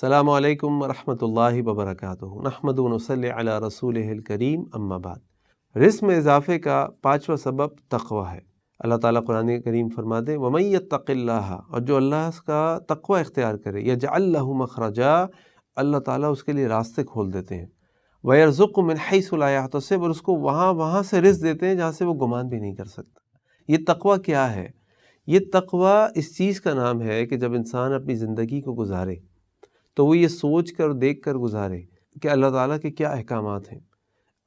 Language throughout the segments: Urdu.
السلام علیکم ورحمۃ اللہ وبرکاتہ۔ نحمد و نصلی علی رسولہ الکریم، اما بعد۔ رزق میں اضافے کا پانچواں سبب تقوی ہے۔ اللہ تعالیٰ قرآن کریم فرماتے ہیں وَمَن يَتَّقِ اللَّهَ، اور جو اللہ کا تقوی اختیار کرے، يَجْعَل لَّهُ مَخْرَجًا، اللہ تعالیٰ اس کے لیے راستے کھول دیتے ہیں، وَيَرْزُقْهُ مِنْ حَيْثُ لَا يَحْتَسِبُ، اور اس کو وہاں سے رزق دیتے ہیں جہاں سے وہ گمان بھی نہیں کر سکتا۔ یہ تقوی کیا ہے؟ یہ تقوی اس چیز کا نام ہے کہ جب انسان اپنی زندگی کو گزارے تو وہ یہ سوچ کر دیکھ کر گزارے کہ اللہ تعالیٰ کے کیا احکامات ہیں،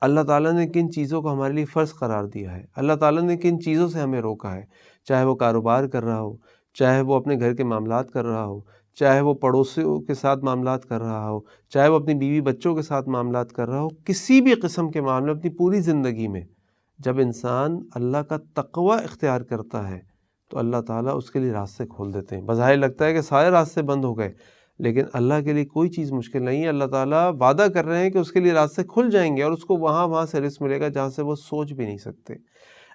اللہ تعالیٰ نے کن چیزوں کو ہمارے لیے فرض قرار دیا ہے، اللہ تعالیٰ نے کن چیزوں سے ہمیں روکا ہے، چاہے وہ کاروبار کر رہا ہو، چاہے وہ اپنے گھر کے معاملات کر رہا ہو، چاہے وہ پڑوسیوں کے ساتھ معاملات کر رہا ہو، چاہے وہ اپنی بیوی بچوں کے ساتھ معاملات کر رہا ہو، کسی بھی قسم کے معاملے اپنی پوری زندگی میں جب انسان اللہ کا تقوی اختیار کرتا ہے تو اللہ تعالیٰ اس کے لیے راستے کھول دیتے ہیں۔ بظاہر لگتا ہے کہ سارے راستے بند ہو گئے، لیکن اللہ کے لیے کوئی چیز مشکل نہیں ہے۔ اللہ تعالیٰ وعدہ کر رہے ہیں کہ اس کے لیے راستے کھل جائیں گے اور اس کو وہاں سے رزق ملے گا جہاں سے وہ سوچ بھی نہیں سکتے۔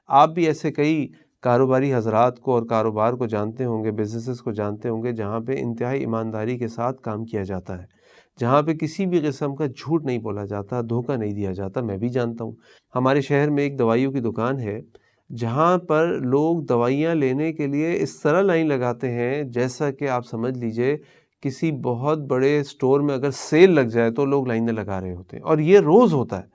آپ بھی ایسے کئی کاروباری حضرات کو اور کاروبار کو جانتے ہوں گے، بزنسز کو جانتے ہوں گے جہاں پہ انتہائی ایمانداری کے ساتھ کام کیا جاتا ہے، جہاں پہ کسی بھی قسم کا جھوٹ نہیں بولا جاتا، دھوکہ نہیں دیا جاتا۔ میں بھی جانتا ہوں، ہمارے شہر میں ایک دوائیوں کی دکان ہے جہاں پر لوگ دوائیاں لینے کے لیے اس طرح لائن لگاتے ہیں جیسا کہ آپ سمجھ لیجئے کسی بہت بڑے سٹور میں اگر سیل لگ جائے تو لوگ لائنیں لگا رہے ہوتے ہیں، اور یہ روز ہوتا ہے۔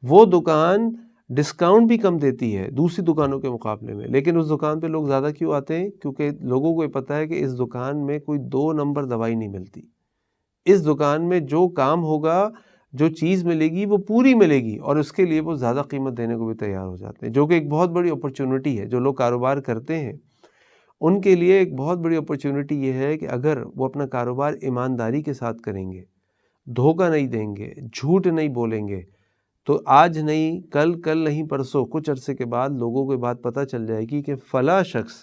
وہ دکان ڈسکاؤنٹ بھی کم دیتی ہے دوسری دکانوں کے مقابلے میں، لیکن اس دکان پہ لوگ زیادہ کیوں آتے ہیں؟ کیونکہ لوگوں کو یہ پتہ ہے کہ اس دکان میں کوئی 2 نمبر دوائی نہیں ملتی۔ اس دکان میں جو کام ہوگا، جو چیز ملے گی وہ پوری ملے گی، اور اس کے لیے وہ زیادہ قیمت دینے کو بھی تیار ہو جاتے ہیں، جو کہ ایک بہت بڑی اپرچونٹی ہے۔ جو لوگ کاروبار کرتے ہیں ان کے لیے ایک بہت بڑی اپرچونٹی یہ ہے کہ اگر وہ اپنا کاروبار ایمانداری کے ساتھ کریں گے، دھوکہ نہیں دیں گے، جھوٹ نہیں بولیں گے، تو آج نہیں کل نہیں پرسوں کچھ عرصے کے بعد لوگوں کو یہ بات پتہ چل جائے گی کہ فلاں شخص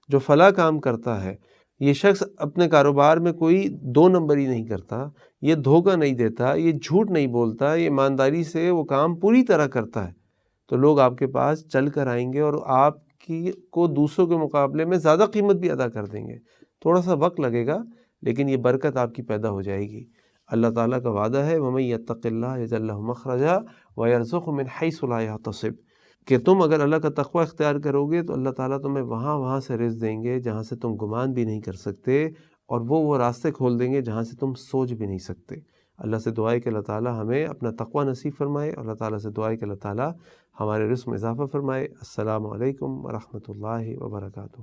جو فلاں کام کرتا ہے، یہ شخص اپنے کاروبار میں کوئی 2 نمبری نہیں کرتا، یہ دھوکہ نہیں دیتا، یہ جھوٹ نہیں بولتا، یہ ایمانداری سے وہ کام پوری طرح کرتا ہے، تو لوگ آپ کے پاس چل کر آئیں گے اور آپ کو دوسروں کے مقابلے میں زیادہ قیمت بھی ادا کر دیں گے۔ تھوڑا سا وقت لگے گا لیکن یہ برکت آپ کی پیدا ہو جائے گی۔ اللہ تعالیٰ کا وعدہ ہے وَمَن يَتَّقِ اللَّهَ يَجْعَل لَّهُ مَخْرَجًا وَيَرْزُقْهُ مِنْ حَيْثُ لَا يَحْتَسِبُ، کہ تم اگر اللہ کا تقوی اختیار کرو گے تو اللہ تعالیٰ تمہیں وہاں سے رزق دیں گے جہاں سے تم گمان بھی نہیں کر سکتے، اور وہ راستے کھول دیں گے جہاں سے تم سوچ بھی نہیں سکتے۔ اللہ سے دعا ہے کہ اللہ تعالیٰ ہمیں اپنا تقوی نصیب فرمائے، اور اللہ تعالیٰ سے دعا ہے کہ اللہ تعالیٰ ہمارے رزق میں اضافہ فرمائے۔ السلام علیکم ورحمۃ اللہ وبرکاتہ۔